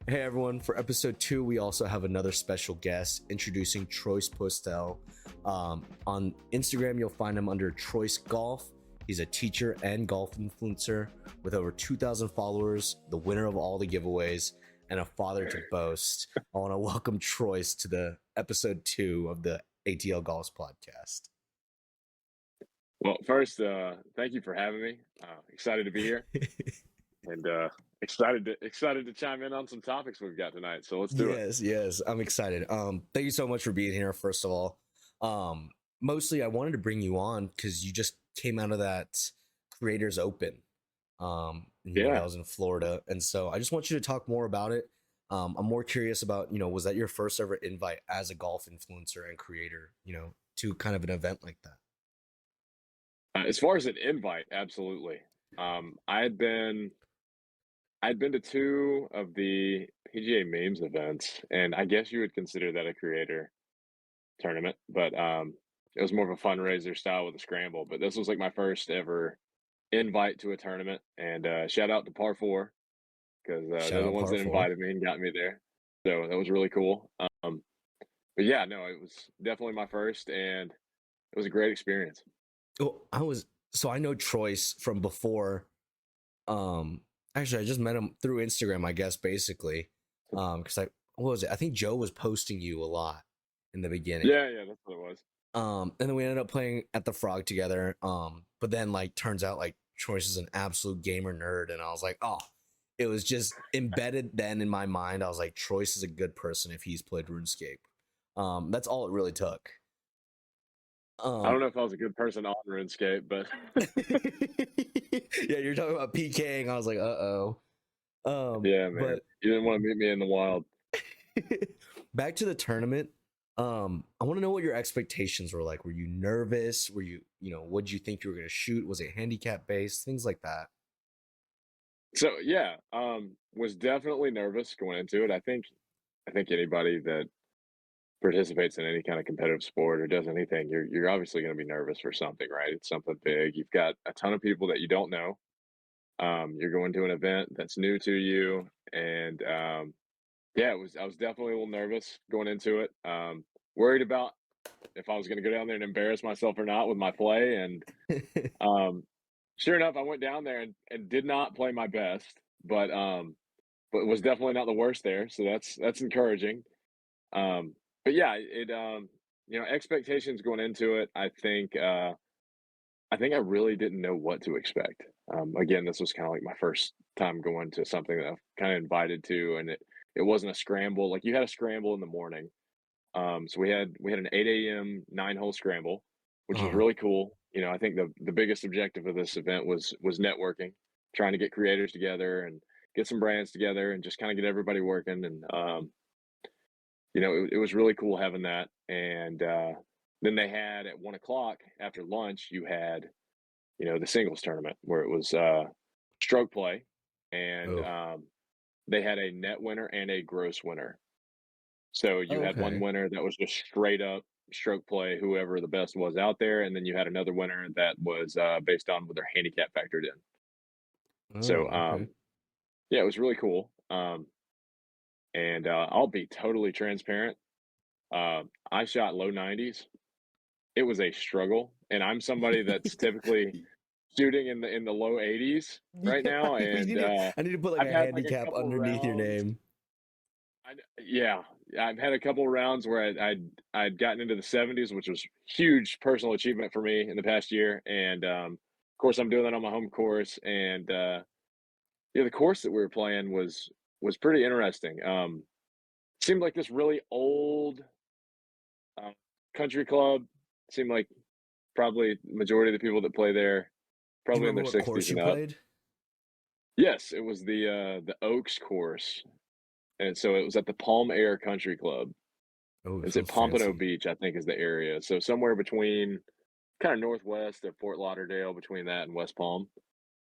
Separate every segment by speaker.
Speaker 1: Hey everyone, for episode 2, we also have another special guest introducing Troyce Postel. On Instagram, you'll find him under Troyce Golf. He's a teacher and golf influencer with over 2,000 followers, the winner of all the giveaways, and a father to boast. I want to welcome Troyce to the episode 2 of the ATL Golf podcast.
Speaker 2: Well, first, thank you for having me. Excited to be here, and excited to chime in on some topics we've got tonight. So let's do it.
Speaker 1: Yes, I'm excited. Thank you so much for being here. First of all, mostly I wanted to bring you on because you just came out of that Creators Open. I was in Florida, and so I just want you to talk more about it. I'm more curious about, was that your first ever invite as a golf influencer and creator, to kind of an event like that?
Speaker 2: As far as an invite, absolutely. I'd been to two of the PGA Memes events, and I guess you would consider that a creator tournament, but it was more of a fundraiser style with a scramble. But this was like my first ever invite to a tournament, and shout out to Par Four because they're the ones that invited me and got me there. So that was really cool. But yeah, no, it was definitely my first, and it was a great experience.
Speaker 1: Oh, I know Troyce from before. Actually, I just met him through Instagram, I guess, basically. Because what was it? I think Joe was posting you a lot in the beginning.
Speaker 2: Yeah, that's what it was.
Speaker 1: And then we ended up playing at the Frog together. But then turns out Troyce is an absolute gamer nerd, and I was like, oh, it was just embedded then in my mind. I was like, Troyce is a good person if he's played RuneScape. That's all it really took.
Speaker 2: I don't know if I was a good person on RuneScape, but
Speaker 1: yeah, you're talking about PKing. I was like,
Speaker 2: yeah, man, but you didn't want to meet me in the wild.
Speaker 1: Back to the tournament. I want to know what your expectations were like. Were you nervous? Were you, what did you think you were going to shoot? Was it handicap based? Things like that.
Speaker 2: So yeah, was definitely nervous going into it. I think anybody that participates in any kind of competitive sport or does anything, you're obviously going to be nervous for something, right? It's something big. You've got a ton of people that you don't know. You're going to an event that's new to you, and yeah, I was definitely a little nervous going into it. Worried about if I was going to go down there and embarrass myself or not with my play, and sure enough, I went down there and did not play my best, but it was definitely not the worst there, so that's encouraging. But yeah, expectations going into it, I think I really didn't know what to expect. Again, this was kind of like my first time going to something that I've kind of invited to, and it wasn't a scramble. Like you had a scramble in the morning. So we had an 8 a.m. 9-hole scramble, which was really cool. I think the biggest objective of this event was networking, trying to get creators together and get some brands together and just kind of get everybody working. And it was really cool having that. And then they had at 1 o'clock after lunch, you had, the singles tournament where it was stroke play, and they had a net winner and a gross winner. So you had one winner that was just straight up stroke play, whoever the best was out there, and then you had another winner that was based on what their handicap factored in. Yeah, it was really cool. And I'll be totally transparent. I shot low 90s. It was a struggle, and I'm somebody that's typically shooting in the low 80s right now. And
Speaker 1: I need to put a handicap underneath your name.
Speaker 2: I've had a couple of rounds where I'd gotten into the 70s, which was huge personal achievement for me in the past year. And of course, I'm doing that on my home course. And the course that we were playing was pretty interesting. Seemed like this really old country club. Seemed like probably majority of the people that play there probably in their 60s and up. Played? Yes, it was the Oaks course. And so it was at the Palm Air Country Club. It's at Pompano Beach, I think, is the area. So somewhere between kind of northwest of Fort Lauderdale, between that and West Palm.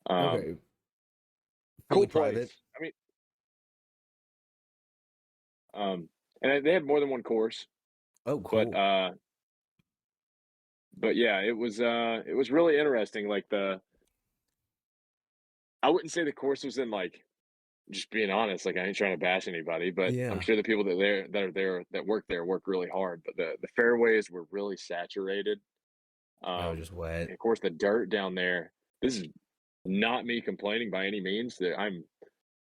Speaker 1: Okay.
Speaker 2: Cool place. I mean, and they had more than one course.
Speaker 1: Oh, cool.
Speaker 2: But yeah, it was really interesting. I wouldn't say the course was in just being honest, like I ain't trying to bash anybody, but I'm
Speaker 1: Yeah.
Speaker 2: sure the people that are there that work there work really hard. But the fairways were really saturated.
Speaker 1: Oh, just wet.
Speaker 2: And of course, the dirt down there. This is not me complaining by any means. That I'm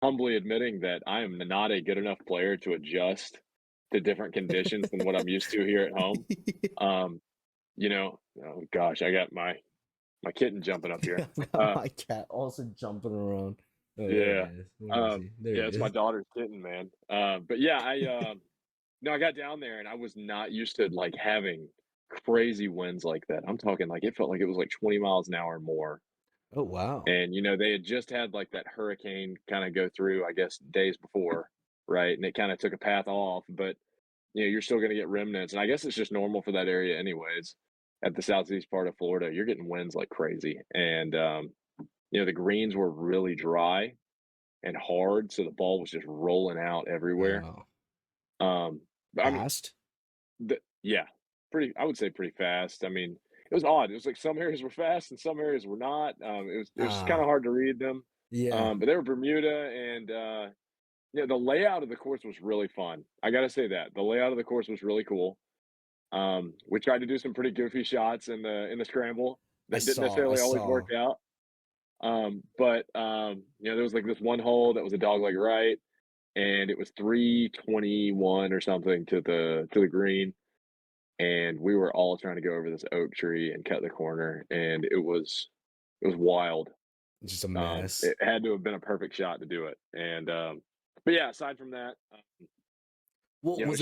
Speaker 2: humbly admitting that I am not a good enough player to adjust to different conditions than what I'm used to here at home. Um, oh gosh, I got my kitten jumping up here.
Speaker 1: I've got
Speaker 2: Uh,
Speaker 1: my cat also jumping around. Oh, there he
Speaker 2: yeah,
Speaker 1: is. Where is he? There
Speaker 2: yeah,
Speaker 1: he
Speaker 2: it's my
Speaker 1: is.
Speaker 2: daughter's kitten, man. But yeah, no, I got down there and I was not used to like having crazy winds like that. I'm talking like it felt like it was like 20 miles an hour more.
Speaker 1: Oh, wow.
Speaker 2: And they had just had like that hurricane kind of go through, I guess, days before, right? And it kind of took a path off, but you're still going to get remnants. And I guess it's just normal for that area, anyways. At the southeast part of Florida, you're getting winds like crazy. And, the greens were really dry and hard. So the ball was just rolling out everywhere.
Speaker 1: Wow.
Speaker 2: Um, but I mean,
Speaker 1: Fast?
Speaker 2: yeah, I would say pretty fast. I mean, it was odd. It was like some areas were fast and some areas were not. It was just kind of
Speaker 1: Ah,
Speaker 2: hard to read them.
Speaker 1: yeah.
Speaker 2: But they were Bermuda, and the layout of the course was really fun. I got to say that the layout of the course was really cool. We tried to do some pretty goofy shots in the scramble that didn't
Speaker 1: I
Speaker 2: necessarily always
Speaker 1: saw.
Speaker 2: work out. But there was like this one hole that was a dogleg right, and it was 321 or something to the green, and we were all trying to go over this oak tree and cut the corner, and it was wild.
Speaker 1: Just a mess.
Speaker 2: It had to have been a perfect shot to do it, and but yeah, aside from that,
Speaker 1: Well,
Speaker 2: it was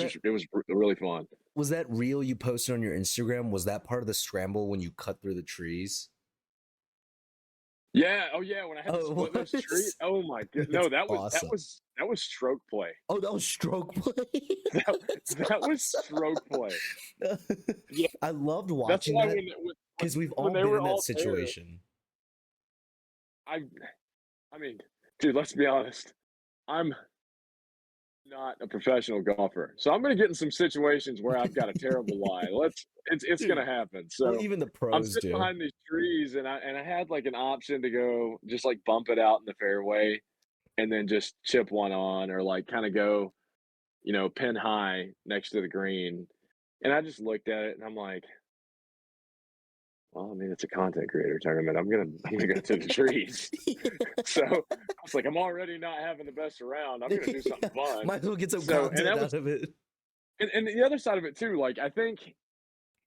Speaker 2: really fun.
Speaker 1: was that reel you posted on your Instagram? Was that part of the scramble when you cut through the trees?
Speaker 2: Yeah, oh yeah, when I had to
Speaker 1: Oh,
Speaker 2: split
Speaker 1: it
Speaker 2: those trees.
Speaker 1: was.
Speaker 2: Oh my god,
Speaker 1: That's
Speaker 2: no,
Speaker 1: awesome.
Speaker 2: that was stroke play.
Speaker 1: Oh, that was stroke play.
Speaker 2: That
Speaker 1: That's
Speaker 2: that was stroke
Speaker 1: awesome.
Speaker 2: play. Yeah,
Speaker 1: I loved
Speaker 2: that's
Speaker 1: watching
Speaker 2: why
Speaker 1: that
Speaker 2: when
Speaker 1: because we've
Speaker 2: when
Speaker 1: all
Speaker 2: they
Speaker 1: been
Speaker 2: were
Speaker 1: in that
Speaker 2: all there,
Speaker 1: situation.
Speaker 2: I I mean, dude, let's be honest. I'm not a professional golfer. So I'm gonna get in some situations where I've got a terrible lie. It's gonna
Speaker 1: Dude,
Speaker 2: happen.
Speaker 1: well,
Speaker 2: So
Speaker 1: even the
Speaker 2: I'm
Speaker 1: pros
Speaker 2: sitting
Speaker 1: do.
Speaker 2: behind these trees and I had like an option to go just like bump it out in the fairway and then just chip one on or like kind of go, pin high next to the green. And I just looked at it and I'm like, well, I mean, it's a content creator tournament. I'm gonna go to the trees. So I was like, I'm already not having the best around. I'm gonna do something fun.
Speaker 1: Might as well get some
Speaker 2: So and
Speaker 1: content
Speaker 2: that
Speaker 1: out
Speaker 2: was
Speaker 1: of it.
Speaker 2: and the other side of it too, like I think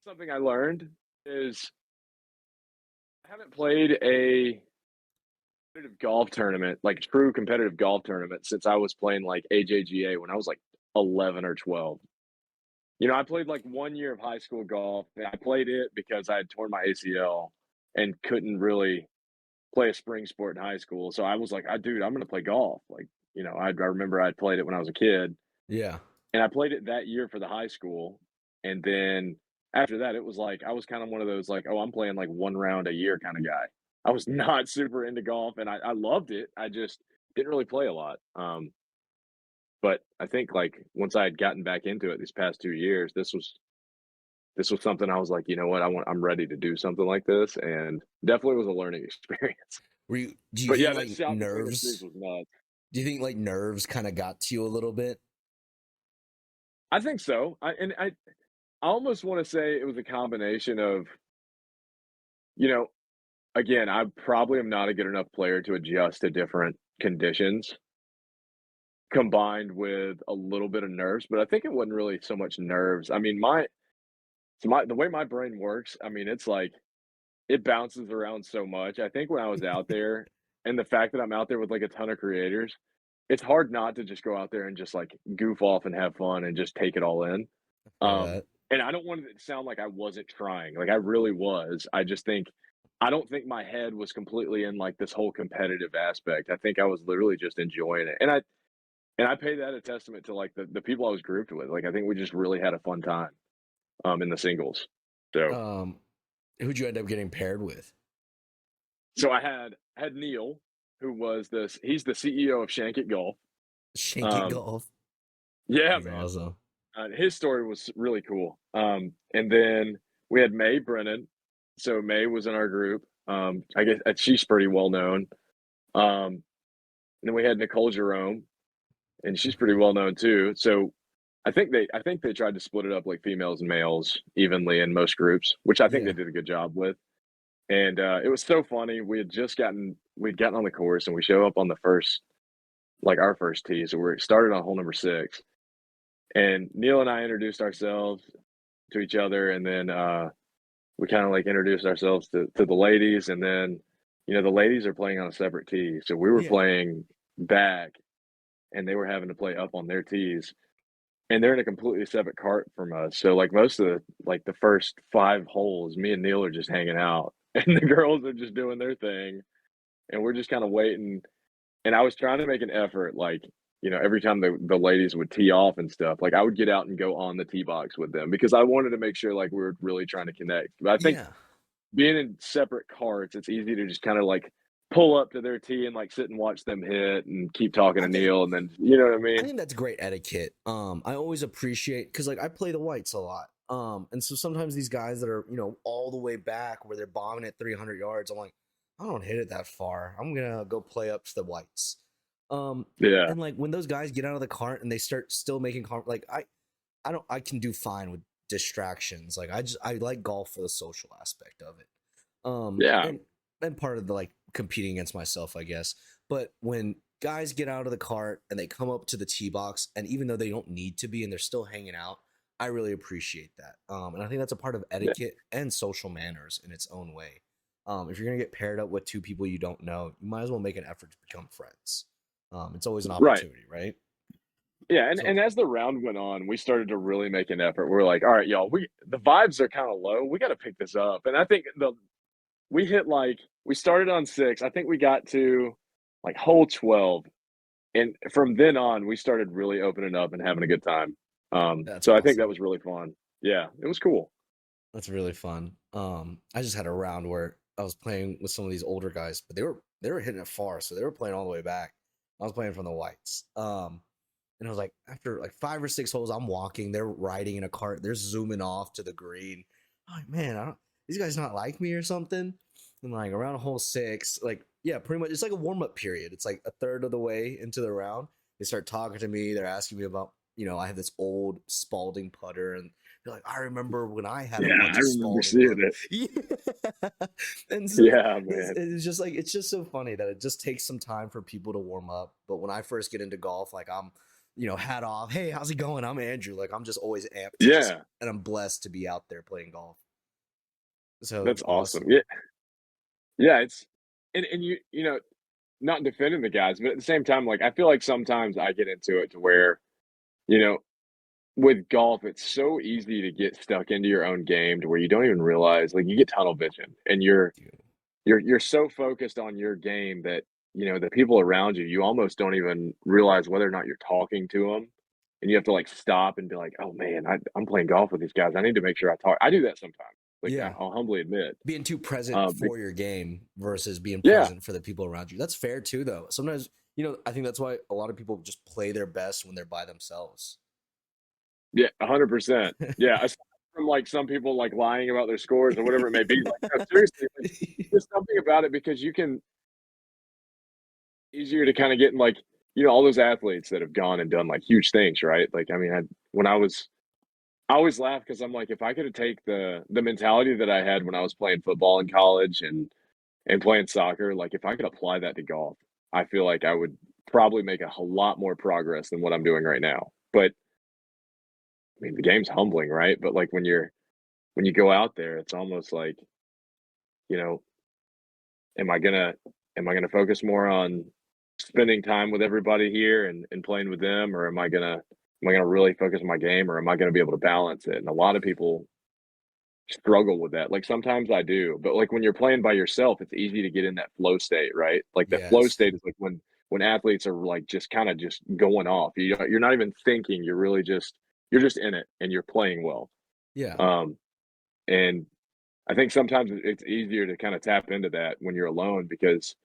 Speaker 2: something I learned is I haven't played a competitive golf tournament, like true competitive golf tournament, since I was playing like AJGA when I was like 11 or 12. I played like 1 year of high school golf. And I played it because I had torn my ACL and couldn't really play a spring sport in high school. So I was like, dude, I'm going to play golf. Like, I remember I'd played it when I was a kid
Speaker 1: Yeah.
Speaker 2: and I played it that year for the high school. And then after that, it was like, I was kind of one of those like, oh, I'm playing like one round a year kind of guy. I was not super into golf and I loved it. I just didn't really play a lot. But I think like once I had gotten back into it these past 2 years, this was something I was like, you know what, I'm ready to do something like this, and definitely was a learning experience.
Speaker 1: Do you
Speaker 2: But
Speaker 1: think
Speaker 2: yeah, that
Speaker 1: like
Speaker 2: shot between the trees
Speaker 1: nerves?
Speaker 2: was nuts.
Speaker 1: Do you think like nerves kind of got to you a little bit?
Speaker 2: I think so. I almost want to say it was a combination of, you know, again, I probably am not a good enough player to adjust to different conditions combined with a little bit of nerves, but I think it wasn't really so much nerves. I mean, the way my brain works, I mean, it's like it bounces around so much. I think when I was out there and the fact that I'm out there with like a ton of creators, it's hard not to just go out there and just like goof off and have fun and just take it all in.
Speaker 1: Feel
Speaker 2: Um,
Speaker 1: that?
Speaker 2: and I don't want it to sound like I wasn't trying. Like I really was. I don't think my head was completely in like this whole competitive aspect. I think I was literally just enjoying it. And I pay that a testament to like the people I was grouped with. Like I think we just really had a fun time in the singles. So
Speaker 1: Um, who'd you end up getting paired with?
Speaker 2: so I had Neil, who was this he's the CEO of Shankit Golf.
Speaker 1: Shankit
Speaker 2: Um,
Speaker 1: Golf.
Speaker 2: yeah,
Speaker 1: That's
Speaker 2: man.
Speaker 1: awesome.
Speaker 2: His story was really cool. And then we had May Brennan. So May was in our group. I guess she's pretty well known. Um, and then we had Nicole Jerome, and she's pretty well known too. So I think they tried to split it up like females and males evenly in most groups, which I think they
Speaker 1: Yeah.
Speaker 2: did a good job with. And it was so funny. We'd gotten on the course, and we show up on the first like our first tee. So we started on hole number 6, and Neil and I introduced ourselves to each other, and then we kind of like introduced ourselves to the ladies, and then the ladies are playing on a separate tee, so we were
Speaker 1: Yeah.
Speaker 2: playing back, and they were having to play up on their tees, and they're in a completely separate cart from us. So like most of the first 5 holes, me and Neil are just hanging out, and the girls are just doing their thing, and we're just kind of waiting. And I was trying to make an effort, like, every time the ladies would tee off and stuff, like I would get out and go on the tee box with them because I wanted to make sure like we were really trying to connect. But I think
Speaker 1: Yeah.
Speaker 2: being in separate carts, it's easy to just kind of like pull up to their tee and like sit and watch them hit and keep talking
Speaker 1: I
Speaker 2: to
Speaker 1: think
Speaker 2: Neil, and then you know what I
Speaker 1: I
Speaker 2: mean?
Speaker 1: think that's great etiquette. I always appreciate because like I play the whites a lot. And so sometimes these guys that are, all the way back where they're bombing at 300 yards, I'm like, I don't hit it that far. I'm gonna go play up to the whites. Um,
Speaker 2: Yeah,
Speaker 1: and like when those guys get out of the cart and they start still making like I can do fine with distractions. Like I like golf for the social aspect of it.
Speaker 2: yeah,
Speaker 1: And part of the like competing against myself, I guess. But when guys get out of the cart and they come up to the tee box, and even though they don't need to be and they're still hanging out, I really appreciate that. And I think that's a part of
Speaker 2: yeah,
Speaker 1: etiquette and social manners in its own way. If you're gonna get paired up with two people you don't know, you might as well make an effort to become friends. It's always an
Speaker 2: right.
Speaker 1: opportunity, right?
Speaker 2: Yeah, and,
Speaker 1: So
Speaker 2: and as the round went on, we started to really make an effort. We're like, all right, y'all, the vibes are kind of low. We got to pick this up. And I think we hit like we started on 6. I think we got to like hole 12, and from then on, we started really opening up and having a good time.
Speaker 1: that's
Speaker 2: So I think that
Speaker 1: awesome.
Speaker 2: was really fun. Yeah, it was cool.
Speaker 1: That's really fun. I just had a round where I was playing with some of these older guys, but they were hitting it far, so they were playing all the way back. I was playing from the whites. And I was like, after like 5 or 6 holes, I'm walking. They're riding in a cart. They're zooming off to the green. I'm like, man, these guys not like me or something. And like around hole 6, like yeah, pretty much it's like a warm up period. It's like a third of the way into the round. They start talking to me. They're asking me about, I have this old Spalding putter, and they're like, I remember when I had a
Speaker 2: Yeah,
Speaker 1: bunch
Speaker 2: I
Speaker 1: of
Speaker 2: remember
Speaker 1: Spalding
Speaker 2: seeing
Speaker 1: putter.
Speaker 2: it.
Speaker 1: Yeah. And so
Speaker 2: Yeah,
Speaker 1: it's,
Speaker 2: man.
Speaker 1: it's just like it's just so funny that it just takes some time for people to warm up. But when I first get into golf, like I'm hat off. Hey, how's it going? I'm Andrew. Like I'm just always amped to just,
Speaker 2: Yeah,
Speaker 1: and I'm blessed to be out there playing golf. So it's
Speaker 2: that's awesome.
Speaker 1: awesome.
Speaker 2: Yeah, yeah. And you not defending the guys, but at the same time, like I feel like sometimes I get into it to where you know with golf, it's so easy to get stuck into your own game to where you don't even realize, like, you get tunnel vision, and you're so focused on your game that, the people around you, you almost don't even realize whether or not you're talking to them, and you have to, like, stop and be like, "Oh, man, I'm playing golf with these guys. I need to make sure I talk." I do that sometimes, like,
Speaker 1: Yeah.
Speaker 2: I'll humbly admit.
Speaker 1: Being too present
Speaker 2: Be
Speaker 1: for your game versus being
Speaker 2: Yeah,
Speaker 1: present for the people around you. That's fair too, though. Sometimes, I think that's why a lot of people just play their best when they're by themselves.
Speaker 2: yeah, 100%. Yeah, aside from, like, some people, like, lying about their scores or whatever it may be, like, no, seriously, like, there's something about it because you can easier to kinda get in, like, all those athletes that have gone and done, like, huge things, right? Like, I mean, when I always laugh because 'cause I'm like, if I could take the mentality that I had when I was playing football in college and playing soccer, like, if I could apply that to golf, I feel like I would probably make a whole lot more progress than what I'm doing right now. But, I mean, the game's humbling, right? But, like, when you go out there, it's almost like, you know, am I gonna am I gonna focus more on spending time with everybody here and playing with them, or am I gonna really focus on my game, or am I gonna be able to balance it? And a lot of people struggle with that. Like sometimes I do, but like when you're playing by yourself, it's easy to get in that flow state, right? Like that flow
Speaker 1: Yes.
Speaker 2: state is like when athletes are like just kind of just going off. You're not even thinking. You're just in it and you're playing well.
Speaker 1: Yeah.
Speaker 2: Um, and I think sometimes it's easier to kind of tap into that when you're alone because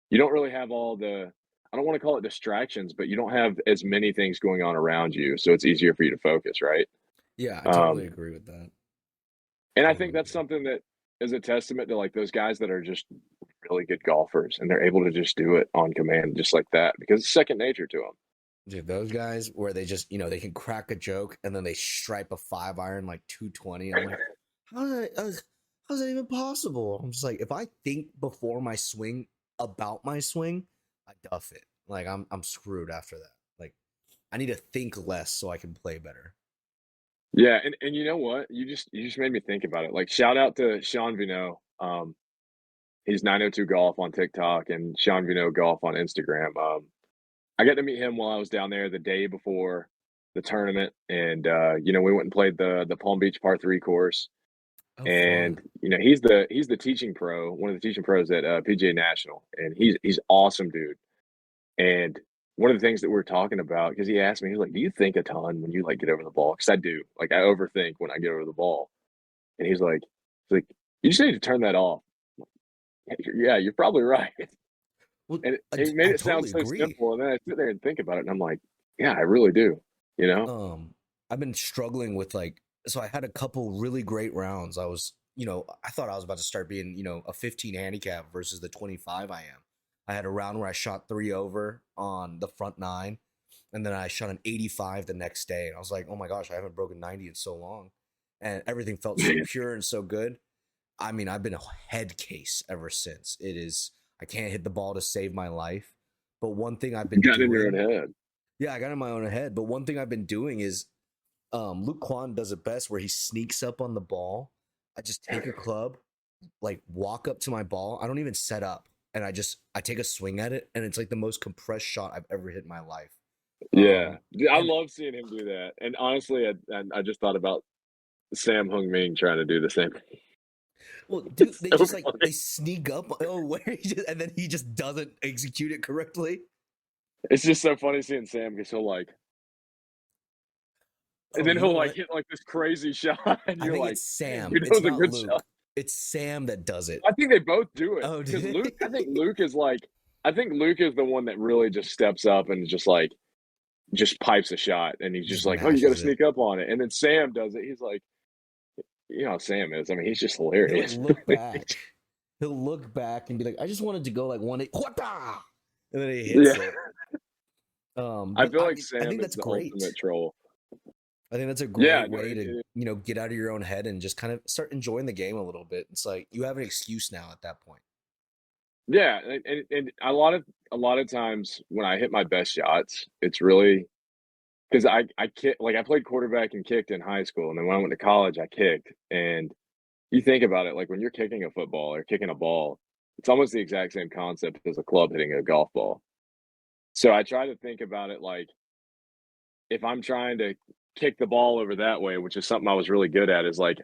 Speaker 2: you don't really have all the I don't want to call it distractions, but you don't have as many things going on around you, so it's easier for you to focus, right?
Speaker 1: Yeah. I totally
Speaker 2: Um,
Speaker 1: agree with that.
Speaker 2: and I
Speaker 1: Totally
Speaker 2: think that's
Speaker 1: agree.
Speaker 2: something that is a testament to like those guys that are just really good golfers, and they're able to just do it on command just like that because it's second nature to them.
Speaker 1: Dude, those guys where they just, they can crack a joke and then they stripe a 5 iron like 220. I'm like, how's that even possible? I'm just like, if I think before my swing about my swing, I duff it. Like I'm screwed after that. Like I need to think less so I can play better.
Speaker 2: Yeah, and you know what? You just made me think about it. Like shout out to Sean Vino. He's 902 Golf on TikTok and Sean Vino Golf on Instagram. I got to meet him while I was down there the day before the tournament, and we went and played the Palm Beach Par Three course.
Speaker 1: Oh,
Speaker 2: And
Speaker 1: fun.
Speaker 2: he's the teaching pro, one of the teaching pros at PGA National, and he's awesome, dude. And one of the things that we are talking about, because he asked me, he was like, "Do you think a ton when you like get over the ball?" Because I do, like I overthink when I get over the ball. And he's like, "You just need to turn that off." Yeah, you're probably right.
Speaker 1: Well,
Speaker 2: And he made
Speaker 1: I
Speaker 2: it sound
Speaker 1: totally
Speaker 2: so
Speaker 1: agree.
Speaker 2: simple, and then I sit there and think about it, and I'm like, "Yeah, I really do." You know?
Speaker 1: I've been struggling with so I had a couple really great rounds. I thought I was about to start being, a 15 handicap versus the 25 I am. I had a round where I shot 3 over on the front nine, and then I shot an 85 the next day. And I was like, oh my gosh, I haven't broken 90 in so long. And everything felt so pure and so good. I mean, I've been a head case ever since. I can't hit the ball to save my life. But one thing I've
Speaker 2: You
Speaker 1: been
Speaker 2: got in your own
Speaker 1: doing,
Speaker 2: head.
Speaker 1: yeah, I got in my own head. But one thing I've been doing is Luke Kwan does it best where he sneaks up on the ball. I just take a club, like walk up to my ball. I don't even set up. And I take a swing at it, and it's like the most compressed shot I've ever hit in my life.
Speaker 2: Yeah. Dude, I
Speaker 1: And
Speaker 2: love seeing him do that, and honestly, I just thought about Sam Hung Ming trying to do the same thing.
Speaker 1: well, dude,
Speaker 2: It's
Speaker 1: they
Speaker 2: so
Speaker 1: just
Speaker 2: funny.
Speaker 1: they sneak up. Oh, where and then he just doesn't execute it correctly.
Speaker 2: It's just so funny seeing Sam because he'll, like and
Speaker 1: Oh,
Speaker 2: then
Speaker 1: you know
Speaker 2: he'll, like,
Speaker 1: what?
Speaker 2: hit, like, this crazy shot, and
Speaker 1: I
Speaker 2: you're
Speaker 1: think
Speaker 2: like,
Speaker 1: it's
Speaker 2: "Man,
Speaker 1: Sam.
Speaker 2: dude, that
Speaker 1: It's
Speaker 2: was a
Speaker 1: not
Speaker 2: good shot."
Speaker 1: Luke. It's Sam that does it.
Speaker 2: I think they both do it
Speaker 1: Oh,
Speaker 2: because
Speaker 1: did
Speaker 2: Luke I
Speaker 1: they?
Speaker 2: think Luke is, like I think Luke is the one that really just steps up and just, like just pipes a shot, and he's just
Speaker 1: Just
Speaker 2: like, "Oh, you gotta
Speaker 1: mashes it.
Speaker 2: sneak up on it," and then Sam does it, he's like you know how Sam is, I mean, he's just
Speaker 1: He'll like
Speaker 2: hilarious.
Speaker 1: look back. He'll look back and be like, "I just wanted to go like one eight, whata!" And then he hits
Speaker 2: Yeah.
Speaker 1: it.
Speaker 2: I
Speaker 1: But
Speaker 2: feel
Speaker 1: I
Speaker 2: like
Speaker 1: mean, I
Speaker 2: Sam
Speaker 1: think
Speaker 2: is
Speaker 1: that's
Speaker 2: the
Speaker 1: great.
Speaker 2: ultimate troll.
Speaker 1: I think that's a
Speaker 2: Yeah,
Speaker 1: great
Speaker 2: no,
Speaker 1: way to,
Speaker 2: it
Speaker 1: get out of your own head and just kind of start enjoying the game a little bit. It's like you have an excuse now at that point.
Speaker 2: yeah, and a lot of times when I hit my best shots, it's really 'cause I kick like, I played quarterback and kicked in high school, and then when I went to college, I kicked, and you think about it, like, when you're kicking a football or kicking a ball, it's almost the exact same concept as a club hitting a golf ball. So I try to think about it like, if I'm trying to kick the ball over that way, which is something I was really good at, is, like,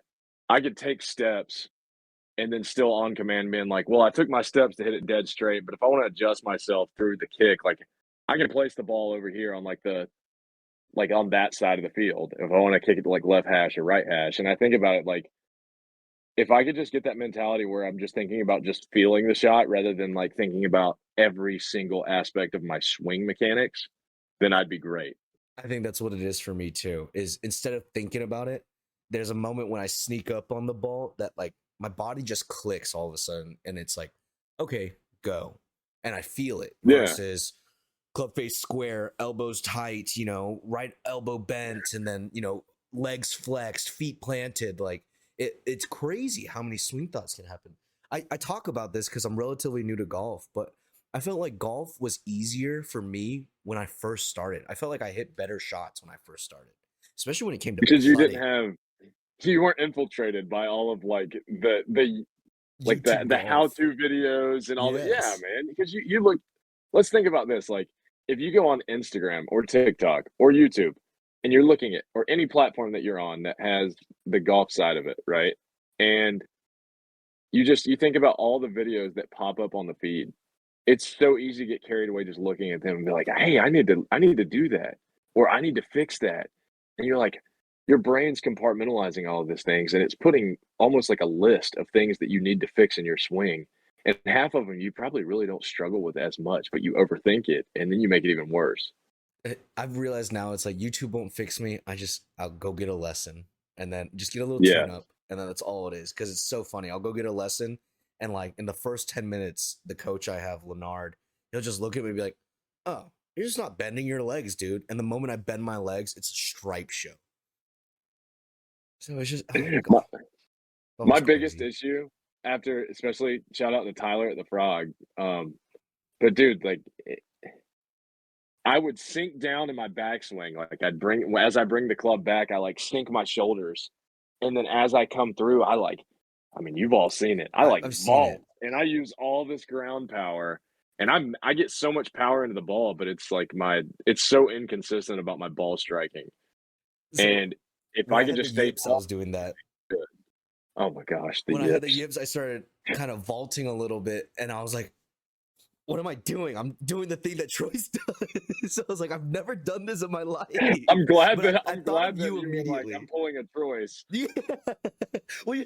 Speaker 2: I could take steps and then still on command being like, "Well, I took my steps to hit it dead straight, but if I wanna adjust myself through the kick, like, I can place the ball over here on, like, on that side of the field if I wanna kick it to, like, left hash or right hash," and I think about it like, if I could just get that mentality where I'm just thinking about just feeling the shot rather than, like, thinking about every single aspect of my swing mechanics, then I'd be great.
Speaker 1: I think that's what it is for me too. Is instead of thinking about it, there's a moment when I sneak up on the ball that like my body just clicks all of a sudden, and it's like, okay, go, and I feel it.
Speaker 2: Yeah.
Speaker 1: Versus club face square, elbows tight, right elbow bent, and then legs flexed, feet planted. Like it's crazy how many swing thoughts can happen. I talk about this because I'm relatively new to golf, but I felt like golf was easier for me when I first started. I felt like I hit better shots when I first started, especially when it came to
Speaker 2: Because
Speaker 1: putting.
Speaker 2: you weren't infiltrated by all of, like, the like,
Speaker 1: YouTube
Speaker 2: the
Speaker 1: golf.
Speaker 2: how-to videos and all that yeah,
Speaker 1: Yes.
Speaker 2: man, because you look let's think about this, like, if you go on Instagram or TikTok or YouTube, and you're looking at or any platform that you're on that has the golf side of it, right? And you think about all the videos that pop up on the feed. It's so easy to get carried away just looking at them and be like, "Hey, I need to do that," or "I need to fix that." And you're like your brain's compartmentalizing all of these things, and it's putting almost like a list of things that you need to fix in your swing, and half of them you probably really don't struggle with as much, but you overthink it, and then you make it even worse.
Speaker 1: I've realized now it's like YouTube won't fix me. I'll go get a lesson and then just get a little
Speaker 2: Yeah.
Speaker 1: tune up, and then that's all it is. Because it's so funny. I'll go get a lesson, And like in the first 10 minutes, the coach I have, Leonard, he'll just look at me and be like, "Oh, you're just not bending your legs, dude." And the moment I bend my legs, it's a stripe show. So it's just, oh my
Speaker 2: My
Speaker 1: God, that
Speaker 2: my
Speaker 1: was
Speaker 2: biggest
Speaker 1: crazy.
Speaker 2: issue after, especially shout out to Tyler at the Frog, but dude, like, I would sink down in my backswing, like, I'd bring as I bring the club back, I, like, sink my shoulders, and then as I come through, I mean, you've all seen it, I, like,
Speaker 1: I've seen it.
Speaker 2: vault, and I use all this ground power, and I get so much power into the ball, but it's like it's so inconsistent about my ball striking,
Speaker 1: So
Speaker 2: and if
Speaker 1: when
Speaker 2: I
Speaker 1: I
Speaker 2: can
Speaker 1: had the
Speaker 2: just stay
Speaker 1: yips, I
Speaker 2: tall,
Speaker 1: was doing that.
Speaker 2: good. Oh my gosh, the
Speaker 1: When I had the
Speaker 2: yips.
Speaker 1: yips, I started kind of vaulting a little bit, and I was like, "What am I doing? I'm doing the thing that Troy's does." So I was like, "I've never done this in my life," but I
Speaker 2: I'm
Speaker 1: thought of
Speaker 2: glad that
Speaker 1: you
Speaker 2: you were like, "I'm
Speaker 1: immediately.
Speaker 2: pulling a Troy's."
Speaker 1: Yeah. Well,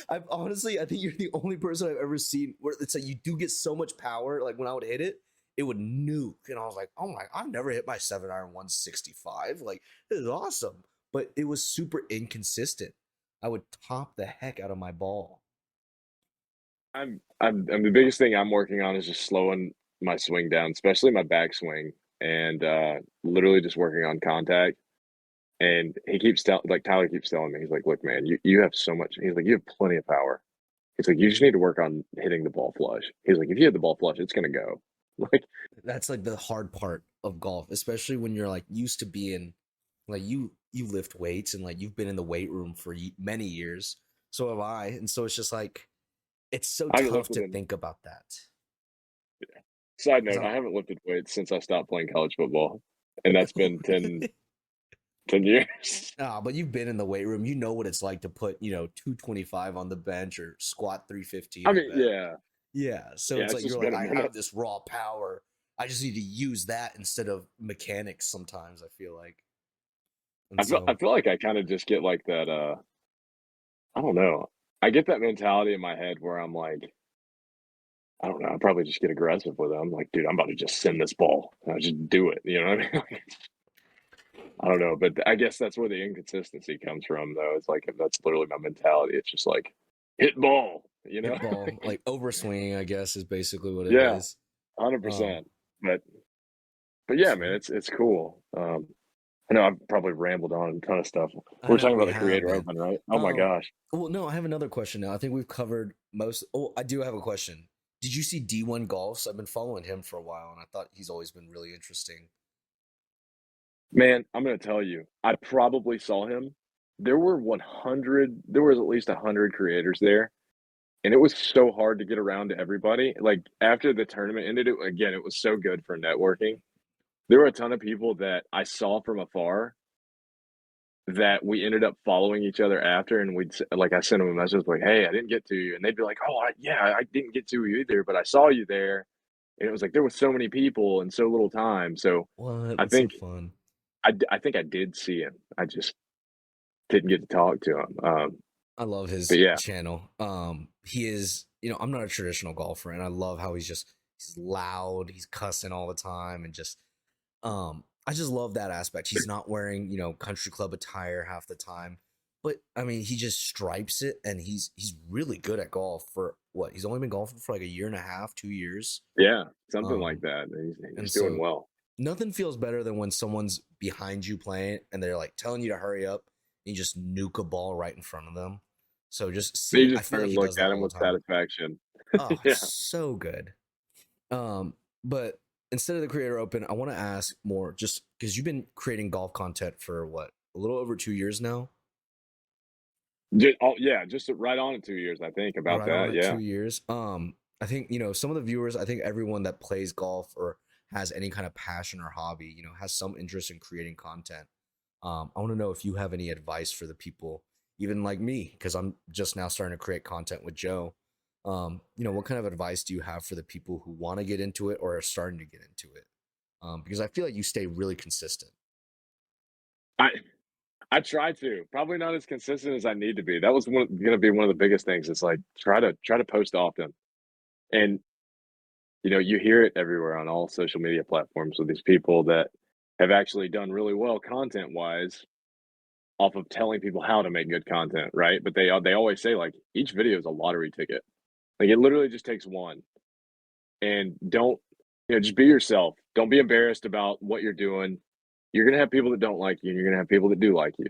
Speaker 1: I've honestly, I think you're the only person I've ever seen where it's like you do get so much power. Like when I would hit it, it would nuke, and I was like, "Oh my, I've never hit my 7 iron 165. Like this is awesome." But it was super inconsistent. I would top the heck out of my ball.
Speaker 2: I'm the biggest thing I'm working on is just slowing my swing down, especially my backswing, and, literally just working on contact, and he keeps tell like, Tyler keeps telling me, he's like, "Look, man, you have so much," he's like, "You have plenty of power." He's like, "You just need to work on hitting the ball flush." He's like, "If you hit the ball flush, it's gonna go." Like,
Speaker 1: That's like the hard part of golf, especially when you're like used to being like you lift weights and like you've been in the weight room for many years. So have I, and so it's just like it's so
Speaker 2: I haven't
Speaker 1: tough
Speaker 2: lifted
Speaker 1: to
Speaker 2: in
Speaker 1: think about that.
Speaker 2: side
Speaker 1: 'Cause
Speaker 2: note, I haven't lifted weights since I stopped playing college football, and that's been 10 years.
Speaker 1: Ah, but you've been in the weight room. You know what it's like to put, 225 on the bench or squat 350
Speaker 2: I
Speaker 1: in a
Speaker 2: mean,
Speaker 1: bench.
Speaker 2: yeah.
Speaker 1: Yeah. So
Speaker 2: Yeah,
Speaker 1: it's
Speaker 2: it's
Speaker 1: like you're
Speaker 2: just
Speaker 1: like,
Speaker 2: been a
Speaker 1: I
Speaker 2: minute.
Speaker 1: have this raw power. I just need to use that instead of mechanics sometimes, I feel like. And
Speaker 2: I
Speaker 1: so
Speaker 2: feel like I kinda just get like that, I don't know. I get that mentality in my head where I'm like, I don't know, I probably just get aggressive with it. I'm like, "Dude, I'm about to just send this ball. Just do it." You know what I mean? I don't know, but I guess that's where the inconsistency comes from, though. It's like that's literally my mentality. It's just like, "Hit ball," you know?
Speaker 1: hit ball, like overswinging, I guess, is basically what it
Speaker 2: Yeah,
Speaker 1: is. Um,
Speaker 2: 100%. But yeah, man,
Speaker 1: so
Speaker 2: it's cool. I know I've probably rambled on a ton of stuff. We
Speaker 1: I
Speaker 2: were
Speaker 1: know
Speaker 2: talking
Speaker 1: we
Speaker 2: about the
Speaker 1: have,
Speaker 2: Creator
Speaker 1: man.
Speaker 2: Open, right? Oh my
Speaker 1: Um,
Speaker 2: gosh.
Speaker 1: well, no, I have another question now. I think we've covered most. Oh, I do have a question. Did you see D1 Golfs? I've been following him for a while, and I thought he's always been really interesting.
Speaker 2: Man, I'm gonna tell you, I probably saw him. There was at least 100 creators there, and it was so hard to get around to everybody. Like, after the tournament ended, it was so good for networking. There were a ton of people that I saw from afar that we ended up following each other after, and like, I sent them a message like, "Hey, I didn't get to you," and they'd be like, "Oh, yeah, I didn't get to you either, but I saw you there." And it was like, there was so many people and so little time, so
Speaker 1: What?
Speaker 2: I
Speaker 1: That's so
Speaker 2: think
Speaker 1: fun.
Speaker 2: I think I did see him. I just didn't get to talk to him.
Speaker 1: I love
Speaker 2: But
Speaker 1: his
Speaker 2: yeah,
Speaker 1: channel. He is, I'm not a traditional golfer, and I love how he's loud, he's cussing all the time, and I just love that aspect. He's not wearing, country club attire half the time. But I mean, he just stripes it and he's really good at golf for what? He's only been golfing for like a year and a half, 2 years.
Speaker 2: yeah, something like
Speaker 1: Um,
Speaker 2: that.
Speaker 1: and
Speaker 2: He's doing
Speaker 1: so
Speaker 2: well.
Speaker 1: nothing feels better than when someone's behind you playing and they're like telling you to hurry up and you just nuke a ball right in front of them. So just
Speaker 2: You
Speaker 1: seeing, I
Speaker 2: just
Speaker 1: feel
Speaker 2: turned
Speaker 1: like
Speaker 2: and
Speaker 1: he does
Speaker 2: looked
Speaker 1: that
Speaker 2: at him
Speaker 1: all
Speaker 2: with
Speaker 1: the time.
Speaker 2: satisfaction.
Speaker 1: Oh, it's
Speaker 2: Yeah.
Speaker 1: so good. But instead of the Creator Open, I want to ask more just because you've been creating golf content for what, a little over 2 years now?
Speaker 2: Yeah, just right on in 2 years, I think, about
Speaker 1: Right on
Speaker 2: that,
Speaker 1: at
Speaker 2: yeah.
Speaker 1: 2 years. I think, some of the viewers, I think everyone that plays golf or has any kind of passion or hobby, has some interest in creating content. I want to know if you have any advice for the people, even like me, because I'm just now starting to create content with Joe. What kind of advice do you have for the people who want to get into it or are starting to get into it? Because I feel like you stay really consistent.
Speaker 2: I I try to, probably not as consistent as I need to be. That was gonna be one of the biggest things. It's like, try to post often, and, you hear it everywhere on all social media platforms with these people that have actually done really well content-wise off of telling people how to make good content, right? But they always say, like, each video is a lottery ticket. Like it literally just takes one. And don't, just be yourself. Don't be embarrassed about what you're doing. You're gonna have people that don't like you, and you're gonna have people that do like you.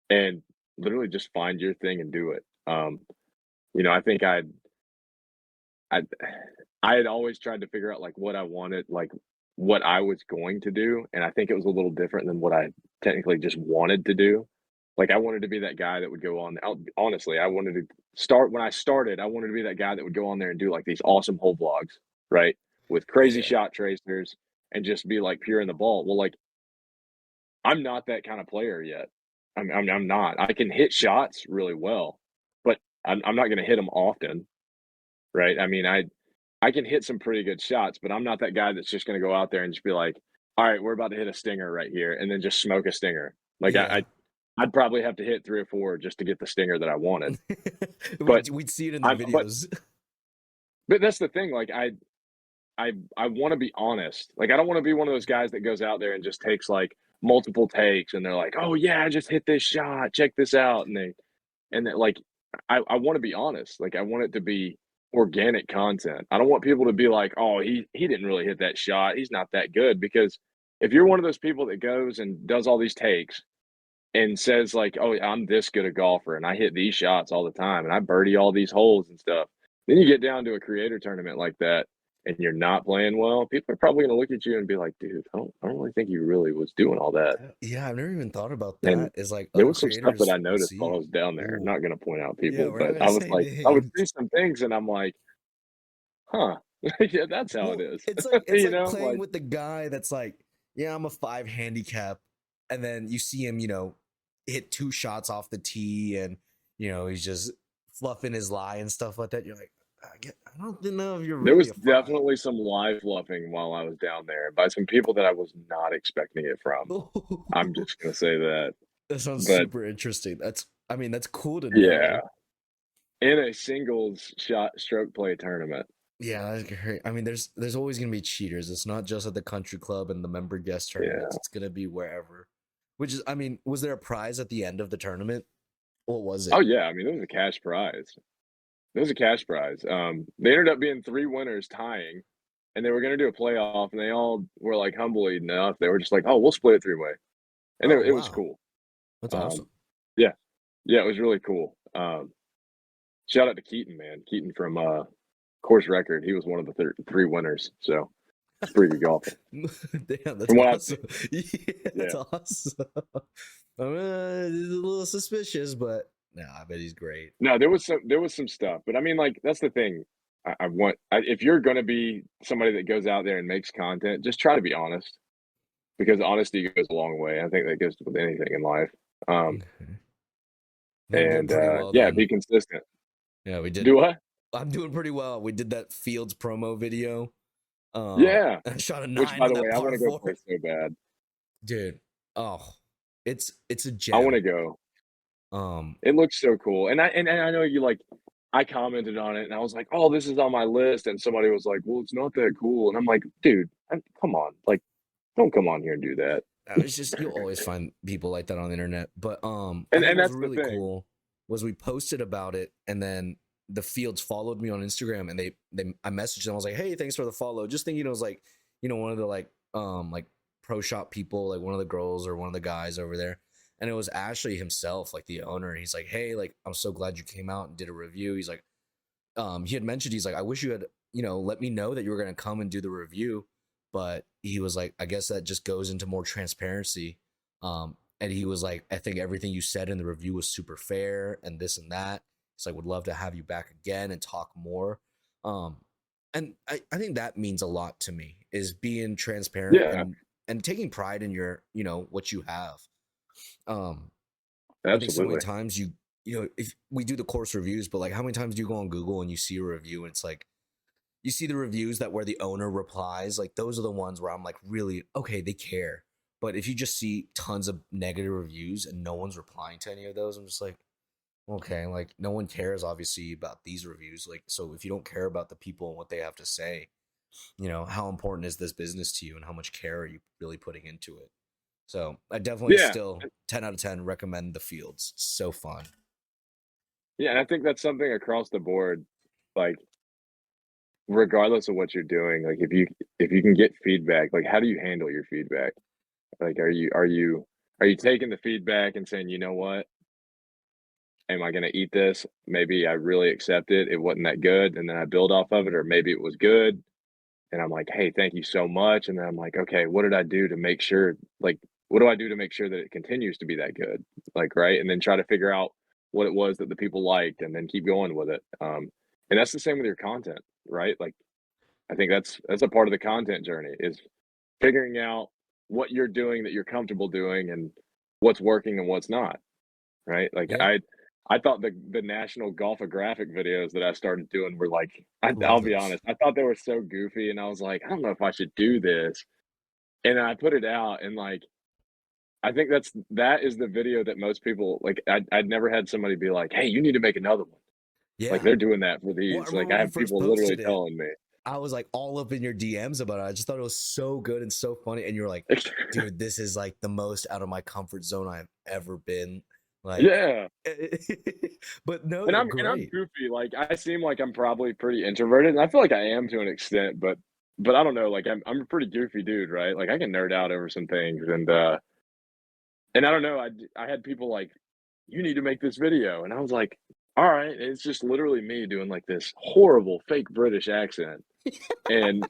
Speaker 2: And literally just find your thing and do it. I think I I had always tried to figure out like what I wanted, like what I was going to do, and I think it was a little different than what I technically just wanted to do. Like I wanted to be that guy that would go on. Honestly, I wanted to start when I started. I wanted to be that guy that would go on there and do like these awesome hole vlogs, right, with crazy
Speaker 1: Yeah.
Speaker 2: shot tracers and just be like pure in the ball. Well, like I'm not that kind of player yet. I'm not. I can hit shots really well, but I'm not going to hit them often, right? I mean, I can hit some pretty good shots, but I'm not that guy that's just going to go out there and just be like, "All right, we're about to hit a stinger right here," and then just smoke a stinger. Like
Speaker 1: Yeah.
Speaker 2: I'd probably have to hit 3 or 4 just to get the stinger that I wanted. But
Speaker 1: we'd see it in the
Speaker 2: I'm but
Speaker 1: videos.
Speaker 2: but that's the thing. Like I want to be honest. Like I don't want to be one of those guys that goes out there and just takes like multiple takes, and they're like, "Oh yeah, I just hit this shot. Check this out," and that like I want to be honest. Like I want it to be organic content. I don't want people to be like, "Oh, he didn't really hit that shot. He's not that good." Because if you're one of those people that goes and does all these takes and says like, "Oh, I'm this good a golfer and I hit these shots all the time and I birdie all these holes and stuff," then you get down to a creator tournament like that and you're not playing well, people are probably going to look at you and be like, "Dude, I don't really think you really was doing all that."
Speaker 1: Yeah, I've never even thought about
Speaker 2: And
Speaker 1: that. Is like
Speaker 2: there
Speaker 1: other
Speaker 2: was some stuff that
Speaker 1: creators
Speaker 2: I
Speaker 1: would
Speaker 2: noticed while I
Speaker 1: see.
Speaker 2: was down there. I'm
Speaker 1: Ooh.
Speaker 2: not gonna point out
Speaker 1: Yeah,
Speaker 2: people,
Speaker 1: we're not
Speaker 2: but
Speaker 1: gonna say
Speaker 2: I would
Speaker 1: names.
Speaker 2: see some things and I'm like, "Huh, yeah, that's how it
Speaker 1: Well,
Speaker 2: is."
Speaker 1: it's like playing
Speaker 2: Like,
Speaker 1: with the guy that's like, yeah, I'm a 5 handicap, and then you see him, hit 2 shots off the tee, and he's just fluffing his lie and stuff like that. You're like, I don't know if you're
Speaker 2: there
Speaker 1: really
Speaker 2: was
Speaker 1: a 5.
Speaker 2: definitely some live fluffing while I was down there by some people that I was not expecting it from. I'm just gonna say that.
Speaker 1: That sounds
Speaker 2: But
Speaker 1: super interesting. I mean, that's cool to
Speaker 2: yeah,
Speaker 1: know.
Speaker 2: in a singles shot stroke play tournament.
Speaker 1: Yeah, that's great. I mean, there's always gonna be cheaters. It's not just at the country club and the member guest tournaments.
Speaker 2: Yeah.
Speaker 1: It's gonna be wherever. Which is, I mean, was there a prize at the end of the tournament? What was
Speaker 2: Oh
Speaker 1: it?
Speaker 2: yeah, I mean, it was a cash prize. It was a cash prize. They ended up being 3 winners tying, and they were gonna do a playoff, and they all were, like, humbly enough, they were just like, "Oh, we'll split it three-way." And
Speaker 1: Oh
Speaker 2: it was
Speaker 1: wow,
Speaker 2: cool.
Speaker 1: that's
Speaker 2: Um,
Speaker 1: awesome.
Speaker 2: yeah. Yeah, it was really cool. Shout out to Keaton, man. Keaton from, Course Record, he was one of the 3 winners, so it's pretty good golfer.
Speaker 1: Damn, that's
Speaker 2: From what I've
Speaker 1: awesome.
Speaker 2: seen.
Speaker 1: Yeah, that's
Speaker 2: Yeah.
Speaker 1: awesome. It's a little suspicious, but no, I bet he's great.
Speaker 2: No, there was some stuff, but I mean, like, that's the thing. I want if you're gonna be somebody that goes out there and makes content, just try to be honest, because honesty goes a long way. I think that goes with anything in life. Um,
Speaker 1: Okay. I'm doing
Speaker 2: and,
Speaker 1: pretty well
Speaker 2: yeah,
Speaker 1: then.
Speaker 2: be consistent.
Speaker 1: Yeah, we did.
Speaker 2: Do what?
Speaker 1: I'm doing pretty well. We did that Fields promo video.
Speaker 2: Yeah.
Speaker 1: I shot a
Speaker 2: Which,
Speaker 1: 9
Speaker 2: by
Speaker 1: on
Speaker 2: the way,
Speaker 1: that
Speaker 2: I
Speaker 1: par
Speaker 2: wanna go
Speaker 1: four.
Speaker 2: play so bad.
Speaker 1: Dude. Oh, it's a
Speaker 2: I wanna
Speaker 1: gem.
Speaker 2: go.
Speaker 1: Um,
Speaker 2: It looks so cool, and I know you, like I commented on it, and I was like, "Oh, this is on my list," and somebody was like, "Well, it's not that cool," and I'm like, "Dude, come on, like, don't come on here and do that."
Speaker 1: it's just you'll always find people like that on the internet. But I
Speaker 2: And
Speaker 1: think what's
Speaker 2: that's the
Speaker 1: really
Speaker 2: thing.
Speaker 1: cool was we posted about it, and then the Fields followed me on Instagram, and they I messaged them. I was like, "Hey, thanks for the follow." Just thinking it was like one of the like pro shop people, like one of the girls or one of the guys over there. And it was Ashley himself, like the owner. He's like, "Hey, like I'm so glad you came out and did a review." He's like, he had mentioned, he's like, "I wish you had let me know that you were gonna come and do the review," but he was like, "I guess that just goes into more transparency." And he was like, "I think everything you said in the review was super fair and this and that." He's like, "Would love to have you back again and talk more." Um, and I think that means a lot to me, is being transparent
Speaker 2: Yeah,
Speaker 1: and taking pride in your what you have. Um, I think so many
Speaker 2: absolutely.
Speaker 1: times if we do the course reviews, but like how many times do you go on Google and you see a review and it's like you see the reviews that where the owner replies, like those are the ones where I'm like, really, okay, they care. But if you just see tons of negative reviews and no one's replying to any of those, I'm just like, okay, like no one cares obviously about these reviews. Like, so if you don't care about the people and what they have to say, how important is this business to you and how much care are you really putting into it? So I definitely
Speaker 2: Yeah,
Speaker 1: still 10 out of 10 recommend the Fields. So fun.
Speaker 2: yeah, and I think that's something across the board, like regardless of what you're doing, like if you can get feedback, like how do you handle your feedback? Like are you taking the feedback and saying, you know what, am I gonna eat this? Maybe I really accept it. It wasn't that good, and then I build off of it, or maybe it was good, and I'm like, hey, thank you so much. And then I'm like, okay, what did I do to make sure, like, what do I do to make sure that it continues to be that good? Like, right. And then try to figure out what it was that the people liked and then keep going with it. And that's the same with your content, right? Like, I think that's a part of the content journey is figuring out what you're doing that you're comfortable doing and what's working and what's not, right? Like
Speaker 1: Yeah,
Speaker 2: I thought the national golfographic videos that I started doing were like
Speaker 1: love
Speaker 2: I'll be
Speaker 1: those.
Speaker 2: honest, I thought they were so goofy and I was like, I don't know if I should do this. And then I put it out and like I think that is the video that most people like I'd never had somebody be like, "Hey, you need to make another one." Like
Speaker 1: Yeah.
Speaker 2: they're doing that for
Speaker 1: Well, I
Speaker 2: these. Like
Speaker 1: remember
Speaker 2: I
Speaker 1: when you
Speaker 2: have
Speaker 1: first
Speaker 2: people literally
Speaker 1: posted it,
Speaker 2: telling me.
Speaker 1: I was like all up in your DMs about it. I just thought it was so good and so funny. And you were like, dude, this is like the most out of my comfort zone I've ever been. Like,
Speaker 2: Yeah.
Speaker 1: but no,
Speaker 2: And
Speaker 1: they're
Speaker 2: I'm
Speaker 1: great.
Speaker 2: goofy. Like I seem like I'm probably pretty introverted and I feel like I am to an extent, but I don't know, like I'm a pretty goofy dude, right? Like I can nerd out over some things and I don't know, I had people like, "You need to make this video." And I was like, "All right." It's just literally me doing like this horrible fake British accent and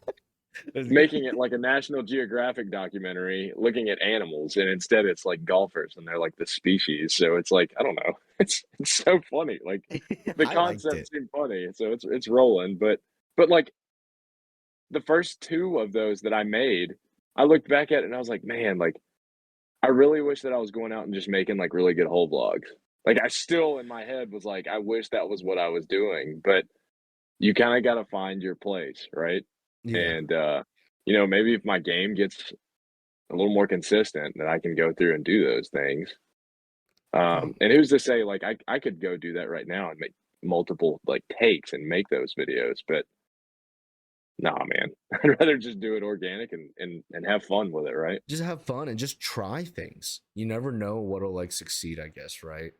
Speaker 2: making it like a National Geographic documentary looking at animals, and instead it's like golfers and they're like the species. So it's like, I don't know. It's so funny. Like the
Speaker 1: I liked
Speaker 2: concept
Speaker 1: it.
Speaker 2: seemed funny, so it's rolling. But like the first two of those that I made, I looked back at it and I was like, man, like I really wish that I was going out and just making like really good whole vlogs. Like I still in my head was like, I wish that was what I was doing, but you kind of got to find your place, right?
Speaker 1: Yeah.
Speaker 2: And you know, maybe if my game gets a little more consistent, then I can go through and do those things.
Speaker 1: Um,
Speaker 2: And who's to say like I could go do that right now and make multiple like takes and make those videos, but nah, man, I'd rather just do it organic and have fun with it, right?
Speaker 1: just have fun and just try things. You never know what'll like succeed, I guess, right?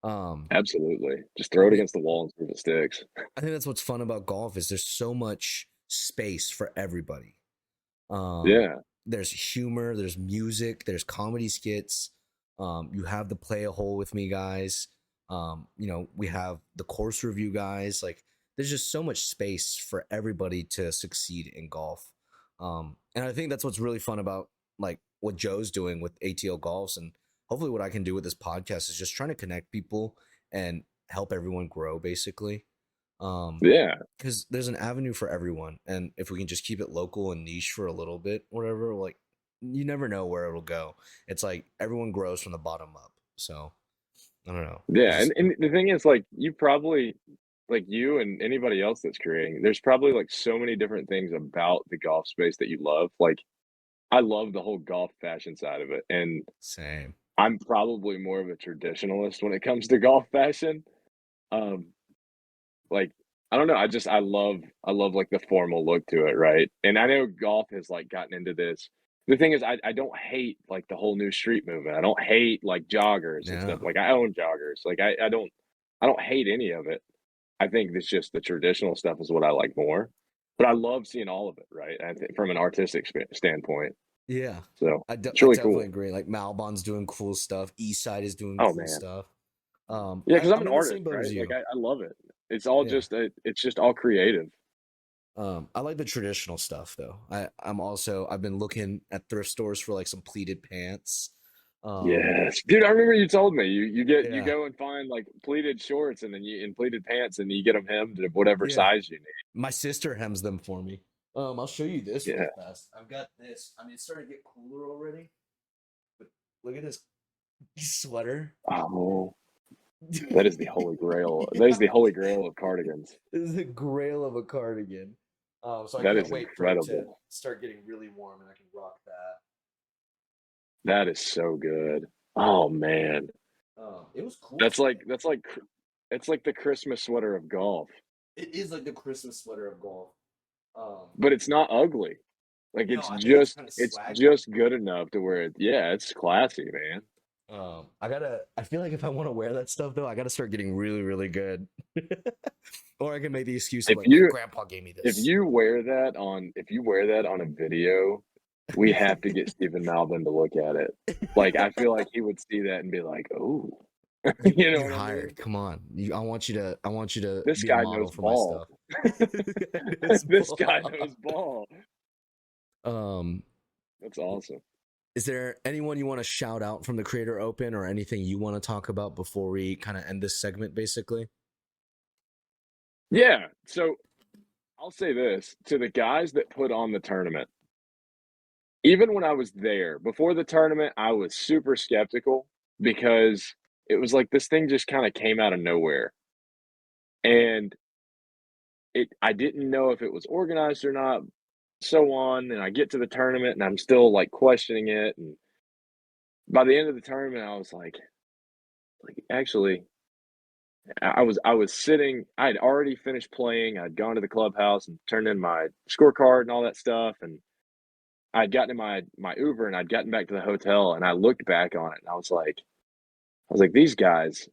Speaker 1: Um,
Speaker 2: Absolutely, just throw
Speaker 1: I
Speaker 2: it
Speaker 1: mean,
Speaker 2: against the wall and see if it sticks.
Speaker 1: I think that's what's fun about golf is there's so much space for everybody. Um,
Speaker 2: Yeah,
Speaker 1: there's humor, there's music, there's comedy skits. You have the play a hole with me guys. We have the course review guys. Like, there's just so much space for everybody to succeed in golf. And I think that's what's really fun about like what Joe's doing with ATL Golfs, and hopefully what I can do with this podcast is just trying to connect people and help everyone grow, basically. Um,
Speaker 2: yeah,
Speaker 1: because there's an avenue for everyone, and if we can just keep it local and niche for a little bit, whatever, like you never know where it'll go. It's like everyone grows from the bottom up. So I don't know.
Speaker 2: yeah.
Speaker 1: Just
Speaker 2: And the thing is, like, you probably like you and anybody else that's creating, there's probably like so many different things about the golf space that you love. Like, I love the whole golf fashion side of it, and
Speaker 1: same.
Speaker 2: I'm probably more of a traditionalist when it comes to golf fashion. Um, like, I don't know, I love, like, the formal look to it, right? And I know golf has, like, gotten into this. The thing is I don't hate, like, the whole new street movement. I don't hate, like, joggers and stuff.
Speaker 1: No.
Speaker 2: Like, I own joggers. Like, I don't hate any of it. I think it's just the traditional stuff is what I like more. But I love seeing all of it, right? I think from an artistic standpoint.
Speaker 1: Yeah.
Speaker 2: So, it's
Speaker 1: I
Speaker 2: really
Speaker 1: definitely
Speaker 2: cool.
Speaker 1: agree. Like Malbon's doing cool stuff. Eastside is doing
Speaker 2: Oh,
Speaker 1: cool
Speaker 2: man.
Speaker 1: stuff.
Speaker 2: Yeah, because 'cause I'm
Speaker 1: I'm
Speaker 2: an
Speaker 1: in the same
Speaker 2: artist,
Speaker 1: boat
Speaker 2: right?
Speaker 1: as
Speaker 2: Like,
Speaker 1: you.
Speaker 2: I love it. It's all
Speaker 1: Yeah.
Speaker 2: just, it's just all creative.
Speaker 1: I like the traditional stuff though. I've been looking at thrift stores for like some pleated pants. Um,
Speaker 2: Yes. Dude, I remember you told me you
Speaker 1: yeah,
Speaker 2: go and find, like, pleated shorts and then you and pleated pants and you get them hemmed to whatever
Speaker 1: yeah.
Speaker 2: size you need.
Speaker 1: My sister hems them for me. I'll show you this
Speaker 2: Yeah.
Speaker 1: real fast. I've got this. I mean, it's starting to get cooler already, but look at this sweater.
Speaker 2: Oh, that is the holy grail. That is
Speaker 1: Yeah,
Speaker 2: the holy grail of cardigans.
Speaker 1: this is a grail of a cardigan. So I
Speaker 2: That
Speaker 1: can't
Speaker 2: is
Speaker 1: wait for it to
Speaker 2: incredible.
Speaker 1: start getting really warm and I can rock that.
Speaker 2: That is so good. Oh, man.
Speaker 1: It was cool
Speaker 2: That's
Speaker 1: for me.
Speaker 2: like that's like it's like the Christmas sweater of golf,
Speaker 1: It is like the Christmas sweater of golf. Um,
Speaker 2: but it's not ugly. Like,
Speaker 1: no, I think it's kind of
Speaker 2: it's
Speaker 1: swaggy.
Speaker 2: just good enough to where it's classy, man.
Speaker 1: I feel like if I want to wear that stuff though, I gotta start getting really, really good. Or I can make the excuse of
Speaker 2: If
Speaker 1: like, my
Speaker 2: you
Speaker 1: grandpa gave me
Speaker 2: if
Speaker 1: this.
Speaker 2: you wear that on if you wear that on a video, we have to get Stephen Malvin to look at it. Like, I feel like he would see that and be like, "Oh." You know
Speaker 1: You're
Speaker 2: what I mean?
Speaker 1: hired. Come on. I want you to
Speaker 2: This
Speaker 1: be a
Speaker 2: guy
Speaker 1: model
Speaker 2: knows
Speaker 1: for my
Speaker 2: ball.
Speaker 1: stuff. This
Speaker 2: This guy
Speaker 1: ball.
Speaker 2: knows ball.
Speaker 1: Um,
Speaker 2: That's awesome.
Speaker 1: is there anyone you want to shout out from the Creator Open or anything you want to talk about before we kind of end this segment, basically?
Speaker 2: Yeah, so I'll say this, to the guys that put on the tournament, even when I was there, before the tournament, I was super skeptical because it was like this thing just kinda came out of nowhere, and I didn't know if it was organized or not, so on, and I get to the tournament, and I'm still, like, questioning it, and by the end of the tournament, I was like, actually, I was sitting I'd already finished playing, I'd gone to the clubhouse and turned in my scorecard and all that stuff, and I'd gotten in my Uber, and I'd gotten back to the hotel, and I looked back on it, and I was like, "These guys,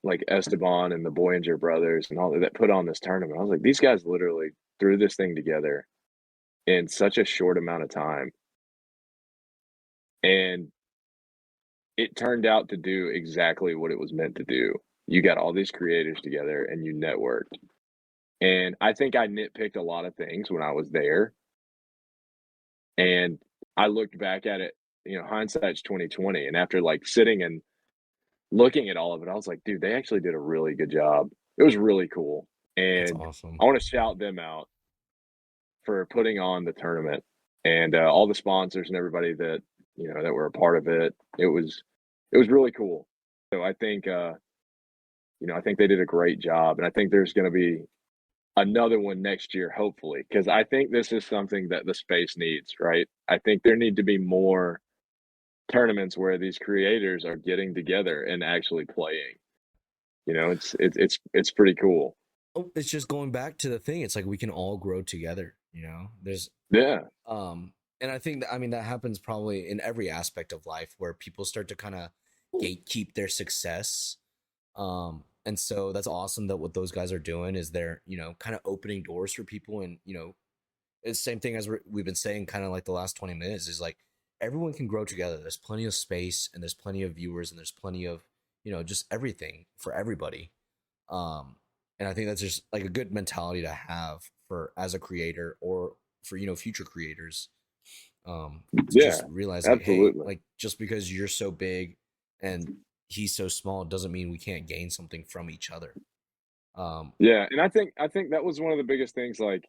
Speaker 2: like Esteban and the Boyinger brothers and all that put on this tournament," I was like, "These guys literally threw this thing together in such a short amount of time, and it turned out to do exactly what it was meant to do." You got all these creators together, and you networked, and I think I nitpicked a lot of things when I was there, and I looked back at it, hindsight's 2020, and after, like, sitting and looking at all of it, I was like, "Dude, they actually did a really good job." It was really cool,
Speaker 1: That's
Speaker 2: and
Speaker 1: awesome.
Speaker 2: I wanna shout them out for putting on the tournament and, all the sponsors and everybody that, that were a part of it. It was really cool. So I think they did a great job, and I think there's gonna be another one next year, hopefully, because I think this is something that the space needs, right? I think there need to be more tournaments where these creators are getting together and actually playing. It's pretty cool.
Speaker 1: Oh, it's just going back to the thing. It's like we can all grow together. There's
Speaker 2: Yeah,
Speaker 1: and I think that, I mean, that happens probably in every aspect of life where people start to kind of gatekeep their success. And so that's awesome that what those guys are doing is they're, kind of opening doors for people. And, it's the same thing as we've been saying kind of like the last 20 minutes is like everyone can grow together. There's plenty of space and there's plenty of viewers and there's plenty of, just everything for everybody. Um, and I think that's just like a good mentality to have for as a creator or for, future creators. To
Speaker 2: yeah,
Speaker 1: just realize like, hey,
Speaker 2: absolutely.
Speaker 1: like just because you're so big and he's so small doesn't mean we can't gain something from each other. Um,
Speaker 2: Yeah, and I think that was one of the biggest things, like,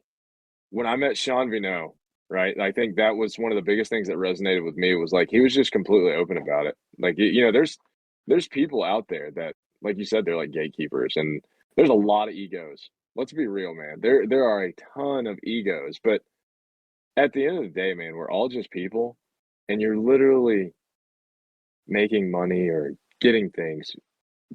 Speaker 2: when I met Sean Vino, right? I think that was one of the biggest things that resonated with me was, like, he was just completely open about it. Like, there's people out there that, like you said, they're like gatekeepers, and there's a lot of egos. Let's be real, man. There are a ton of egos, but at the end of the day, man, we're all just people, and you're literally making money or getting things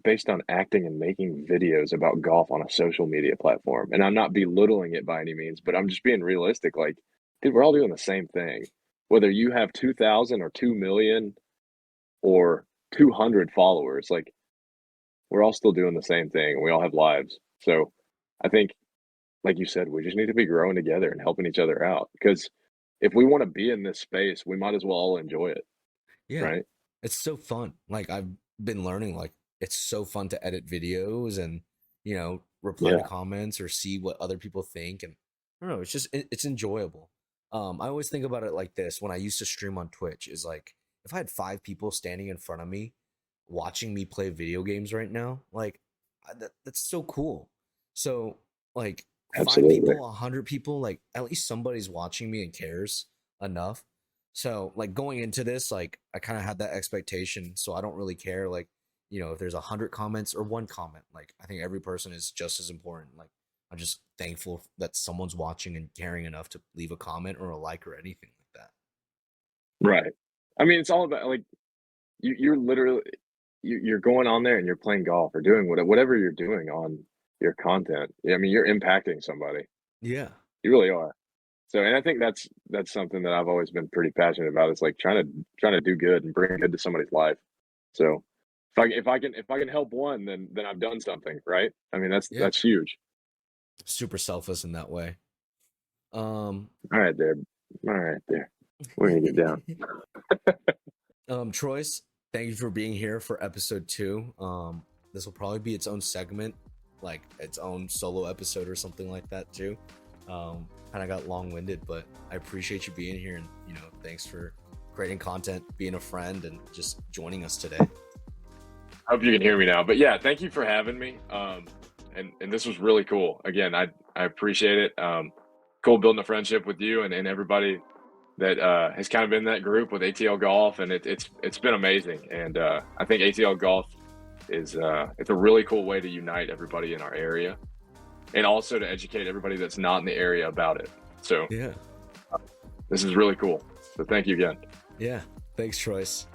Speaker 2: based on acting and making videos about golf on a social media platform. And I'm not belittling it by any means, but I'm just being realistic. Like, dude, we're all doing the same thing. Whether you have 2,000 or 2 million or 200 followers, like, we're all still doing the same thing. We all have lives. So I think, like you said, we just need to be growing together and helping each other out. Because if we want to be in this space, we might as well all enjoy it,
Speaker 1: yeah,
Speaker 2: right?
Speaker 1: it's so fun. Like I've been learning, like it's so fun to edit videos and reply to
Speaker 2: Yeah.
Speaker 1: comments or see what other people think. And I don't know, it's just it's enjoyable. I always think about it like this when I used to stream on Twitch is like if I had 5 people standing in front of me watching me play video games right now, like that's so cool. So like 5 people,
Speaker 2: Absolutely.
Speaker 1: 100 people, like at least somebody's watching me and cares enough. So like going into this, like I kind of had that expectation, so I don't really care. Like if there's 100 comments or one comment, like I think every person is just as important. Like I'm just thankful that someone's watching and caring enough to leave a comment or a like or anything like that.
Speaker 2: Right. I mean, it's all about, like, you're literally you're going on there and you're playing golf or doing whatever you're doing on your content. I mean, you're impacting somebody.
Speaker 1: Yeah.
Speaker 2: You really are. So, and I think that's something that I've always been pretty passionate about. Is like trying to do good and bring good to somebody's life. So, if I can help one, then I've done something, right? I mean,
Speaker 1: Yeah,
Speaker 2: that's huge.
Speaker 1: super selfless in that way. Um,
Speaker 2: All right, there. All right, there. We're gonna get down.
Speaker 1: Troyce, thank you for being here for episode 2. This will probably be its own segment, like its own solo episode or something like that too. Kind of got long-winded, but I appreciate you being here, and thanks for creating content, being a friend, and just joining us today.
Speaker 2: I hope you can hear me now. But yeah, thank you for having me. And this was really cool. Again, I appreciate it. Cool building a friendship with you and everybody that has kind of been in that group with ATL Golf, and it's been amazing. And I think ATL Golf is it's a really cool way to unite everybody in our area, and also to educate everybody that's not in the area about it. So
Speaker 1: Yeah.
Speaker 2: this is really cool. So thank you again.
Speaker 1: Yeah. Thanks, Troyce.